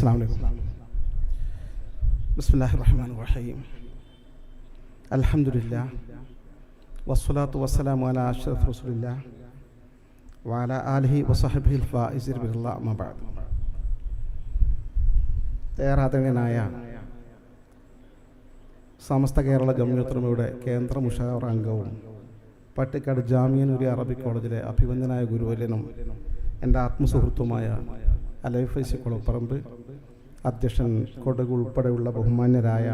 അസ്സലാമു അലൈക്കും. ബിസ്മില്ലാഹിർ റഹ്മാനിർ റഹീം. അൽഹംദുലില്ലാഹ് വസ്സലാത്തു വസ്സലാമു അലാ അഷ്റഫി റസൂലില്ലാഹ് വഅലാ ആലിഹി വസഹ്ബിഹിൽ ഫായിസിൻ ബില്ലാഹി അമ്മാ ബഅദ്. ആദരണീയനായ സമസ്ത കേരള ജംഇയ്യത്തുൽ ഉലമയുടെ കേന്ദ്ര മുശാവറ അംഗവും പട്ടിക്കാട് ജാമിഅ നൂരിയ അറബിക് കോളേജിലെ അഭിവന്ദനായ ഗുരുവര്യനും എൻ്റെ ആത്മസുഹൃത്തുമായ അലൈ ഫൈസി കുളപ്പറമ്പ് അധ്യക്ഷൻ കൊടക് ഉൾപ്പെടെയുള്ള ബഹുമാന്യരായ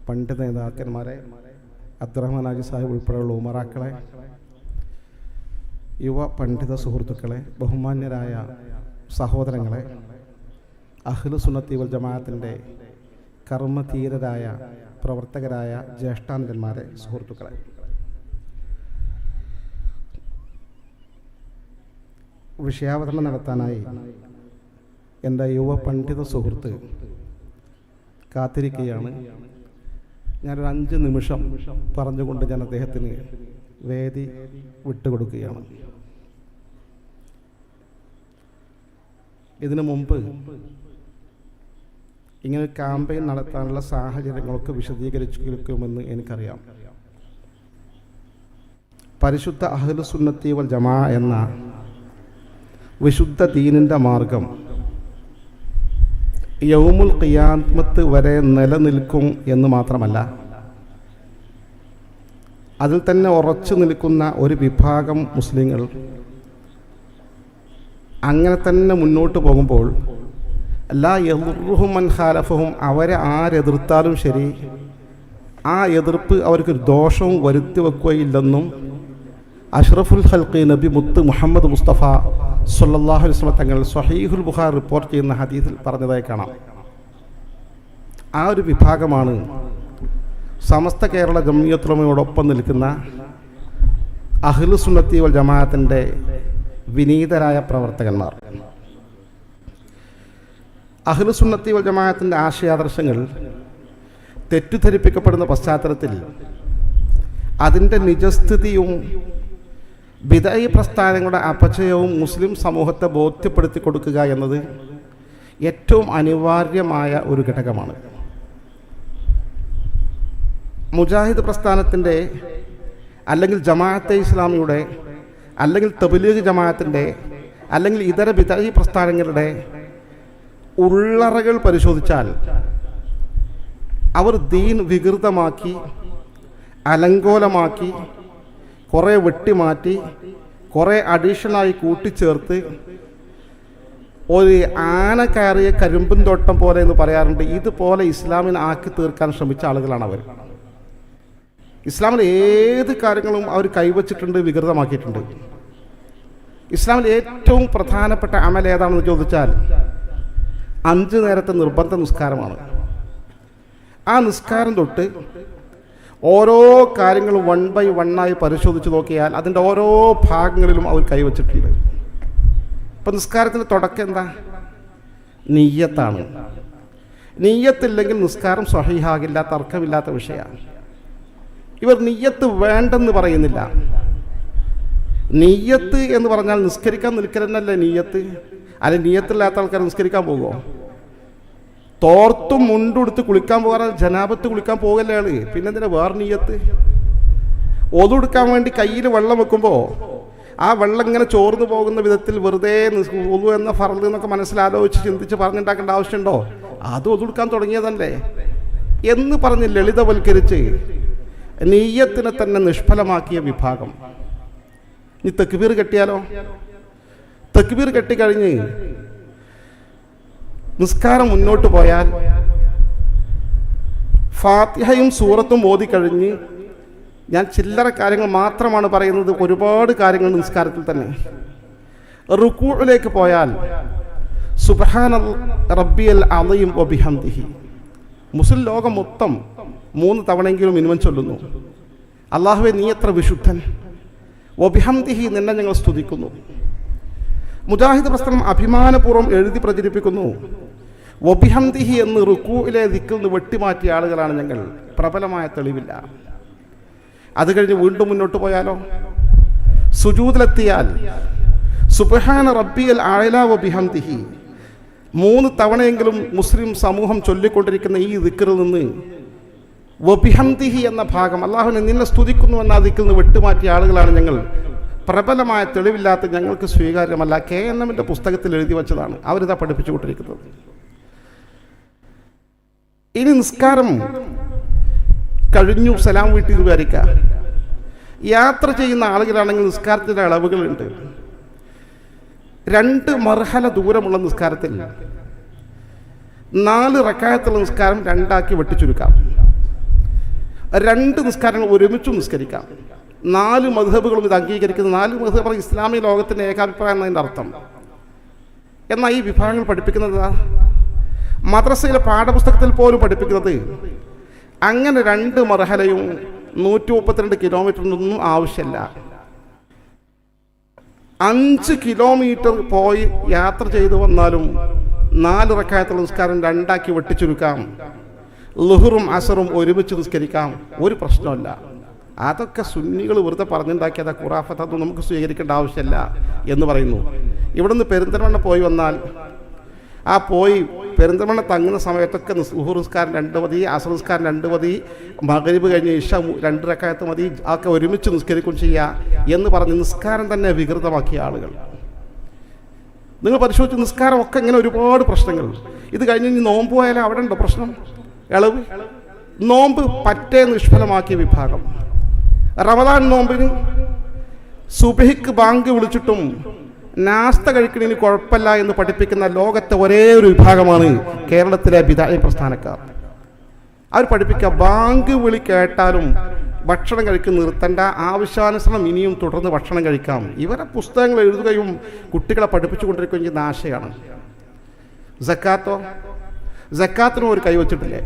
പണ്ഡിത നേതാക്കന്മാരെ, അബ്ദുറഹ്മാൻ ഹാജി സാഹിബ് ഉൾപ്പെടെയുള്ള ഉമറാക്കളെ, യുവ പണ്ഡിത സുഹൃത്തുക്കളെ, ബഹുമാന്യരായ സഹോദരങ്ങളെ, അഹ്ലു സുന്നത്തി വൽ ജമാഅത്തിൻ്റെ കർമ്മധീരരായ പ്രവർത്തകരായ ജ്യേഷ്ഠാനുജന്മാരെ, സുഹൃത്തുക്കളെ, വിഷയാവതരണം നടത്താനായി എൻ്റെ യുവ പണ്ഡിത സുഹൃത്ത് കാത്തിരിക്കുകയാണ്. ഞാനൊരു 5 നിമിഷം പറഞ്ഞുകൊണ്ട് ഞാൻ അദ്ദേഹത്തിന് വേദി വിട്ടുകൊടുക്കുകയാണ്. ഇതിനു മുമ്പ് ഇങ്ങനെ ക്യാമ്പയിൻ നടത്താനുള്ള സാഹചര്യങ്ങളൊക്കെ വിശദീകരിച്ചിരിക്കുമെന്ന് എനിക്കറിയാം. പരിശുദ്ധ അഹ്ലു സുന്നത്തി വൽ ജമാഅ എന്ന വിശുദ്ധ ദീനിൻ്റെ മാർഗം യൗമുൽ ഖിയാമത്ത് വരെ നിലനിൽക്കും എന്ന് മാത്രമല്ല, അതിൽ തന്നെ ഉറച്ചു നിൽക്കുന്ന ഒരു വിഭാഗം മുസ്ലിങ്ങൾ അങ്ങനെ തന്നെ മുന്നോട്ട് പോകുമ്പോൾ ലാ യദുർറുഹും മൻ ഖാലഫഹും, അവരെ ആരെതിർത്താലും ശരി ആ എതിർപ്പ് അവർക്ക് ദോഷവും വരുത്തി വെക്കുകയില്ലെന്നും അഷ്റഫുൽ ഖൽഖി നബി മുത്ത് മുഹമ്മദ് മുസ്തഫ സല്ലല്ലാഹു അലൈഹി വസല്ലം തങ്ങൾ സ്വഹീഹുൽ ബുഖാരി റിപ്പോർട്ട് ചെയ്യുന്ന ഹദീസിൽ പറഞ്ഞതായി കാണാം. ആ ഒരു വിഭാഗമാണ് സമസ്ത കേരള ജംഇയ്യത്തുൽ ഉലമയോടൊപ്പം നിൽക്കുന്ന അഹ്ലു സുന്നത്തി വൽ ജമാഅത്തിൻ്റെ വിനീതരായ പ്രവർത്തകന്മാർ. അഹ്ലു സുന്നത്തി വൽ ജമാഅത്തിൻ്റെ ആശയാദർശങ്ങൾ തെറ്റിദ്ധരിപ്പിക്കപ്പെടുന്ന പശ്ചാത്തലത്തിൽ അതിൻ്റെ നിജസ്ഥിതിയും ബിദഈ പ്രസ്ഥാനങ്ങളുടെ അപചയവും മുസ്ലിം സമൂഹത്തെ ബോധ്യപ്പെടുത്തി കൊടുക്കുക എന്നത് ഏറ്റവും അനിവാര്യമായ ഒരു ഘടകമാണ്. മുജാഹിദ് പ്രസ്ഥാനത്തിൻ്റെ അല്ലെങ്കിൽ ജമാഅത്തെ ഇസ്ലാമിയുടെ അല്ലെങ്കിൽ തബ്ലീഗ് ജമാഅത്തിൻ്റെ അല്ലെങ്കിൽ ഇതര ബിദഈ പ്രസ്ഥാനങ്ങളുടെ ഉള്ളറകൾ പരിശോധിച്ചാൽ അവർ ദീൻ വികൃതമാക്കി, അലങ്കോലമാക്കി, കുറേ വെട്ടിമാറ്റി, കുറേ അഡീഷണലായി കൂട്ടിച്ചേർത്ത് ഒരു ആന കയറിയ കരിമ്പും തോട്ടം പോലെ എന്ന് പറയാറുണ്ട്. ഇതുപോലെ ഇസ്ലാമിനെ ആക്കി തീർക്കാൻ ശ്രമിച്ച ആളുകളാണ് അവർ. ഇസ്ലാമിൽ ഏത് കാര്യങ്ങളും അവർ കൈവച്ചിട്ടുണ്ട്, വികൃതമാക്കിയിട്ടുണ്ട്. ഇസ്ലാമിൽ ഏറ്റവും പ്രധാനപ്പെട്ട അമൽ ഏതാണെന്ന് ചോദിച്ചാൽ 5 നേരത്തെ നിർബന്ധ നിസ്കാരമാണ്. ആ നിസ്കാരം തൊട്ട് ഓരോ കാര്യങ്ങളും 1 by 1 പരിശോധിച്ച് നോക്കിയാൽ അതിൻ്റെ ഓരോ ഭാഗങ്ങളിലും അവർ കൈവച്ചിട്ടുണ്ട്. ഇപ്പം നിസ്കാരത്തിൻ്റെ തുടക്കം എന്താ? നിയ്യത്താണ്. നിയ്യത്തില്ലെങ്കിൽ നിസ്കാരം സ്വഹീഹാകില്ല, തർക്കമില്ലാത്ത വിഷയമാണ്. ഇവർ നിയ്യത്ത് വേണ്ടെന്ന് പറയുന്നില്ല. നിയ്യത്ത് എന്ന് പറഞ്ഞാൽ നിസ്കരിക്കാൻ നിൽക്കലെന്നല്ലേ നിയ്യത്ത്. അല്ലെങ്കിൽ നിയ്യത്തില്ലാത്ത ആൾക്കാർ നിസ്കരിക്കാൻ പോകുമോ? തോർത്തും മുണ്ടെടുത്ത് കുളിക്കാൻ പോകാൻ, ജനാബത്ത് കുളിക്കാൻ പോകല്ലേ ആള്. പിന്നെ എന്തിനാ വേറെ നിയ്യത്ത്? ഒതുടുക്കാൻ വേണ്ടി കയ്യിൽ വെള്ളം വെക്കുമ്പോൾ ആ വെള്ളം ഇങ്ങനെ ചോർന്നു പോകുന്ന വിധത്തിൽ വെറുതെ ഒതു എന്ന ഫർള് എന്നൊക്കെ മനസ്സിലാലോചിച്ച് ചിന്തിച്ച് പറഞ്ഞുണ്ടാക്കേണ്ട ആവശ്യമുണ്ടോ? അത് ഒതുടുക്കാൻ തുടങ്ങിയതല്ലേ എന്ന് പറഞ്ഞ് ലളിതവൽക്കരിച്ച് നിയ്യത്തിനെ തന്നെ നിഷ്ഫലമാക്കിയ വിഭാഗം. ഇനി തക്ബീർ കെട്ടിയാലോ? തക്ബീർ കെട്ടിക്കഴിഞ്ഞ് നിസ്കാരം മുന്നോട്ട് പോയാൽ ഫാത്തിഹയും സൂറത്തും ഓതിക്കഴിഞ്ഞ്, ഞാൻ ചില്ലറ കാര്യങ്ങൾ മാത്രമാണ് പറയുന്നത്, ഒരുപാട് കാര്യങ്ങൾ നിസ്കാരത്തിൽ തന്നെ. റുകൂഇലേക്ക് പോയാൽ സുബ്ഹാന റബ്ബിയൽ അളീം വബിഹംദിഹി, മുസ്ലിം ലോകം മൊത്തം 3 തവണയെങ്കിലും മിനിമം ചൊല്ലുന്നു. അല്ലാഹുവേ നീ എത്ര വിശുദ്ധൻ, വബിഹംദിഹി നിന്നെ ഞങ്ങൾ സ്തുതിക്കുന്നു. മുജാഹിദ് പ്രസ്ഥാനം അഭിമാനപൂർവ്വം എഴുതി പ്രചരിപ്പിക്കുന്നു, വബിഹംദിഹി എന്ന് റുകൂഇലെ ദിക്റിൽ നിന്ന് വെട്ടിമാറ്റിയ ആളുകളാണ് ഞങ്ങൾ. പ്രബലമായ തെളിവില്ല. അത് കഴിഞ്ഞ് വീണ്ടും മുന്നോട്ട് പോയാലോ? സുജൂദിലെത്തിയാൽ സുബ്ഹാന റബ്ബിയൽ അഅ്ലാ വബിഹംദിഹി, 3 തവണയെങ്കിലും മുസ്ലിം സമൂഹം ചൊല്ലിക്കൊണ്ടിരിക്കുന്ന ഈ ദിക്റിൽ നിന്ന് വബിഹംദിഹി എന്ന ഭാഗം, അള്ളാഹുവിനെ നിന്നെ സ്തുതിക്കുന്നു എന്ന ദിക്റിൽ നിന്ന് വിട്ടുമാറ്റിയ ആളുകളാണ് ഞങ്ങൾ. പ്രബലമായ തെളിവില്ലാത്ത ഞങ്ങൾക്ക് സ്വീകാര്യമല്ല. KNMന്റെ പുസ്തകത്തിൽ എഴുതി വച്ചതാണ്, അവരിതാ പഠിപ്പിച്ചുകൊണ്ടിരിക്കുന്നത്. ഇനി നിസ്കാരം കഴിഞ്ഞു, സലാം വീട്ടിൽ വിചാരിക്കുക. യാത്ര ചെയ്യുന്ന ആളുകളാണെങ്കിൽ നിസ്കാരത്തിൻ്റെ അളവുകളുണ്ട്. 2 മർഹല ദൂരമുള്ള നിസ്കാരത്തിൽ 4 റക്അത്തുള്ള നിസ്കാരം 2 വെട്ടിച്ചുരുക്കാം. 2 നിസ്കാരങ്ങൾ ഒരുമിച്ച് നിസ്കരിക്കാം. 4 മദ്ഹബുകളും ഇത് അംഗീകരിക്കുന്ന 4 മദ്ഹബ് ഇസ്ലാമിക ലോകത്തിൻ്റെ ഏകാഭിപ്രായം എന്നതിൻ്റെ അർത്ഥം. എന്നാൽ ഈ വിഭാഗങ്ങൾ പഠിപ്പിക്കുന്നത് മദ്രസയിലെ പാഠപുസ്തകത്തിൽ പോലും പഠിപ്പിക്കുന്നത് അങ്ങനെ 2 മർഹലയും 132 കിലോമീറ്ററിനൊന്നും ആവശ്യമില്ല. 5 കിലോമീറ്റർ പോയി യാത്ര ചെയ്തു വന്നാലും 4 റക്അത്തുള്ള നിസ്കാരം 2 വെട്ടിച്ചുരുക്കാം. ളുഹറും അസറും ഒരുമിച്ച് നിസ്കരിക്കാം, ഒരു പ്രശ്നമല്ല. അതൊക്കെ സുന്നികൾ വെറുതെ പറഞ്ഞുണ്ടാക്കിയത് ഖുറാഫത്ത്, അതൊന്നും നമുക്ക് സ്വീകരിക്കേണ്ട ആവശ്യമില്ല എന്ന് പറയുന്നു. ഇവിടുന്ന് പെരിന്തൽമണ്ണ പോയി വന്നാൽ പെരിന്തൽമണ്ണ തങ്ങുന്ന സമയത്തൊക്കെ ളുഹർ നിസ്കാരം 2 മതി, അസർ നിസ്കാരം 2 മതി, മഗ്രിബ് കഴിഞ്ഞ് ഇശ 2 റക്അത്ത് മതി, അതൊക്കെ ഒരുമിച്ച് നിസ്കരിക്കും ചെയ്യുക എന്ന് പറഞ്ഞ് നിസ്കാരം തന്നെ വികൃതമാക്കിയ ആളുകൾ. നിങ്ങൾ പരിശോധിച്ച് നിസ്കാരം ഒക്കെ ഇങ്ങനെ ഒരുപാട് പ്രശ്നങ്ങൾ. ഇത് കഴിഞ്ഞ് ഇനി നോമ്പ് പോയാലും അവിടെ ഉണ്ടോ പ്രശ്നം? ഇളവ് നോമ്പ് പറ്റേ നിഷ്ഫലമാക്കിയ വിഭാഗം. റമദാൻ നോമ്പിന് സുബഹിക്ക് ബാങ്ക് വിളിച്ചിട്ടും നാസ്ത കഴിക്കണതിന് കുഴപ്പമില്ല എന്ന് പഠിപ്പിക്കുന്ന ലോകത്തെ ഒരേ ഒരു വിഭാഗമാണ് കേരളത്തിലെ ബിദഅ പ്രസ്ഥാനക്കാർ. അവർ പഠിപ്പിക്കുക ബാങ്ക് വിളി കേട്ടാലും ഭക്ഷണം കഴിക്കുന്ന നിർത്തേണ്ട, ആവശ്യാനുസരണം ഇനിയും തുടർന്ന് ഭക്ഷണം കഴിക്കാം. ഇവരെ പുസ്തകങ്ങൾ എഴുതുകയും കുട്ടികളെ പഠിപ്പിച്ചുകൊണ്ടിരിക്കുകയും ചെയ്യുന്ന ആശയമാണ്. സക്കാത്തിനും ഒരു കൈവച്ചിട്ടില്ലേ?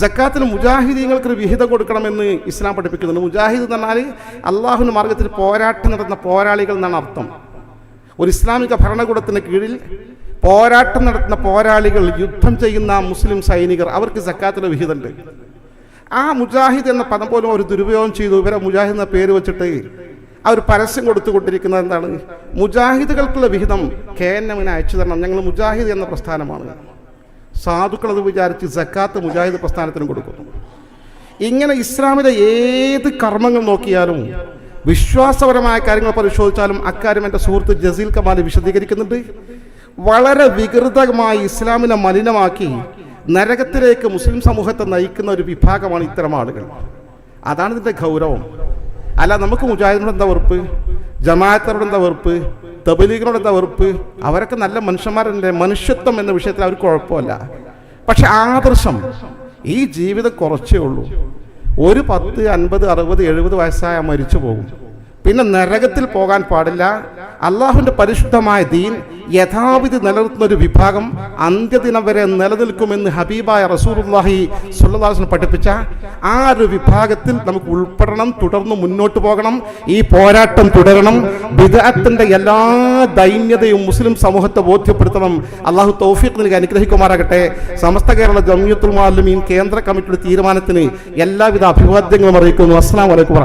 സക്കാത്തിന് മുജാഹിദീങ്ങൾക്കൊരു വിഹിതം കൊടുക്കണമെന്ന് ഇസ്ലാം പഠിപ്പിക്കുന്നുണ്ട്. മുജാഹിദ് എന്ന് പറഞ്ഞാൽ അള്ളാഹുവിൻ്റെ മാർഗത്തിൽ പോരാട്ടം നടത്തുന്ന പോരാളികൾ എന്നാണ് അർത്ഥം. ഒരു ഇസ്ലാമിക ഭരണകൂടത്തിന് കീഴിൽ പോരാട്ടം നടത്തുന്ന പോരാളികൾ, യുദ്ധം ചെയ്യുന്ന മുസ്ലിം സൈനികർ, അവർക്ക് സക്കാത്തിൻ്റെ വിഹിതമുണ്ട്. ആ മുജാഹിദ് എന്ന പദം പോലും അവർ ദുരുപയോഗം ചെയ്തു. ഇവരെ മുജാഹിദ് എന്ന പേര് വെച്ചിട്ട് അവർ പരസ്യം കൊടുത്തുകൊണ്ടിരിക്കുന്നത് എന്താണ്? മുജാഹിദുകൾക്കുള്ള വിഹിതം KNMന് അയച്ചു തരണം, ഞങ്ങൾ മുജാഹിദ് എന്ന പ്രസ്ഥാനമാണ്. സാധുക്കളത് വിചാരിച്ച് സക്കാത്ത് മുജാഹിദ് പ്രസ്ഥാനത്തിനും കൊടുക്കുന്നു. ഇങ്ങനെ ഇസ്ലാമിലെ ഏത് കർമ്മങ്ങൾ നോക്കിയാലും, വിശ്വാസപരമായ കാര്യങ്ങൾ പരിശോധിച്ചാലും അക്കാര്യം എൻ്റെ സുഹൃത്ത് ജസീൽ കമാൽ വിശദീകരിക്കുന്നുണ്ട്. വളരെ വികൃതമായി ഇസ്ലാമിനെ മലിനമാക്കി നരകത്തിലേക്ക് മുസ്ലിം സമൂഹത്തെ നയിക്കുന്ന ഒരു വിഭാഗമാണ് ഇത്തരം ആളുകൾ. അതാണ് ഇതിൻ്റെ ഗൗരവം. അല്ല നമുക്ക് മുജാഹിദിനോട് എന്താ വെറുപ്പ്, ജമാഅത്തിനോട് എന്താ വെറുപ്പ്, തബ്ലീഗിനോട് എന്താ വെറുപ്പ്? അവരൊക്കെ നല്ല മനുഷ്യന്മാരല്ലേ. മനുഷ്യത്വം എന്ന വിഷയത്തിൽ അവർക്ക് കുഴപ്പമില്ല. പക്ഷെ ആദർശം, ഈ ജീവിതം കുറച്ചേ ഉള്ളൂ. ഒരു 10, 50, 60, 70 വയസ്സായ മരിച്ചു പോകും. പിന്നെ നരകത്തിൽ പോകാൻ പാടില്ല. അള്ളാഹുവിൻ്റെ പരിശുദ്ധമായ ദീൻ യഥാവിധി നിലനിർത്തുന്ന ഒരു വിഭാഗം അന്ത്യദിനം വരെ നിലനിൽക്കുമെന്ന് ഹബീബായ റസൂലുള്ളാഹി സ്വല്ലല്ലാഹു അലൈഹി വസല്ലം പഠിപ്പിച്ച ആ ഒരു വിഭാഗത്തിൽ നമുക്ക് ഉൾപ്പെടണം. തുടർന്ന് മുന്നോട്ട് പോകണം. ഈ പോരാട്ടം തുടരണം. ബിദ്അത്തിന്റെ എല്ലാ ദൈന്യതയും മുസ്ലിം സമൂഹത്തെ ബോധ്യപ്പെടുത്തണം. അള്ളാഹു തൗഫീഖ് നൽകി അനുഗ്രഹിക്കുമാറാകട്ടെ. സമസ്ത കേരള ജംഇയ്യത്തുൽ മുഅല്ലിമീൻ കേന്ദ്ര കമ്മിറ്റിയുടെ തീരുമാനത്തിന് എല്ലാവിധ അഭിവാദ്യങ്ങളും അറിയിക്കുന്നു. അസ്സലാമു അലൈക്കും.